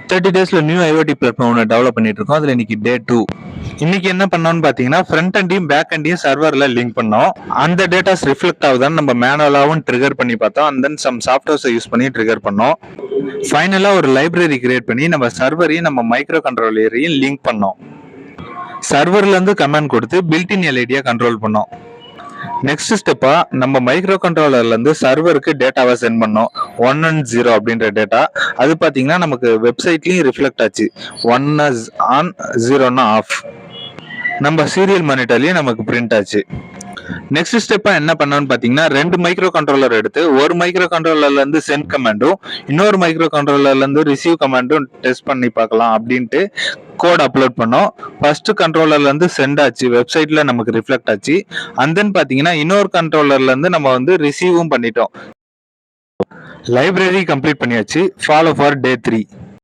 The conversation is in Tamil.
30 டேஸ்ல நியூ ஐஓடி பிளாட்ஃபார்ம் ஒன்று டெவலப் பண்ணிட்டு இருக்கோம். அதுல இன்னைக்கு டே 2. இன்னைக்கு என்ன பண்ணோம்னு பாத்தீங்கன்னா ஃப்ரண்ட் அண்டையும் பேக் அண்டையும் சர்வர்ல லிங்க் பண்ணோம். அந்த டேட்டாஸ் ரிஃப்ளெக்ட் ஆகுதான்னு நம்ம மேனுவலாவும் ட்ரிகர் பண்ணி பார்த்தோம். அண்ட் தென் சம் சாஃப்ட்வேர்ஸை யூஸ் பண்ணி ட்ரிகர் பண்ணோம். ஃபைனலா ஒரு லைப்ரரி கிரியேட் பண்ணி நம்ம சர்வரையும் நம்ம மைக்ரோ கண்ட்ரோலரையும் லிங்க் பண்ணோம். சர்வர்ல இருந்து கமாண்ட் கொடுத்து பில்டின் எல்ஐடியா கண்ட்ரோல் பண்ணோம். நெக்ஸ்ட் ஸ்டெப்பா நம்ம மைக்ரோ கண்ட்ரோலர்ல இருந்து சர்வருக்கு டேட்டாவை சென்ட் பண்ணோம். 1 and 0 அப்படின்ற டேட்டா. அது பாத்தீங்கன்னா நமக்கு வெப்சைட்லயும் ரிஃப்ளெக்ட் ஆச்சு. 1 ஆன் 0 ஆஃப். நம்ம சீரியல் மானிட்டர்லயும் நமக்கு பிரிண்ட் ஆச்சு. நெக்ஸ்ட் ஸ்டெப்பா என்ன பண்ணோம்னு பாத்தீங்கன்னா 2 மைக்ரோ கண்ட்ரோலர் எடுத்து ஒரு மைக்ரோ கண்ட்ரோலர்ல இருந்து சென்ட் கமாண்டும் இன்னொரு மைக்ரோ கண்ட்ரோலர்ல இருந்து ரிசீவ் கமாண்டும் டெஸ்ட் பண்ணி பார்க்கலாம் அப்படின்ட்டு கோட் அப்லோட் பண்ணோம். ஃபர்ஸ்ட் கண்ட்ரோலர்ல இருந்து சென்ட் ஆச்சு, வெப்சைட்ல நமக்கு ரிஃப்ளெக்ட் ஆச்சு. அண்ட் தென் பாத்தீங்கன்னா இன்னொரு கண்ட்ரோலர்ல இருந்து நம்ம ரிசீவும் பண்ணிட்டோம். லைப்ரரி கம்ப்ளீட் பண்ணியாச்சு. Follow for day 3.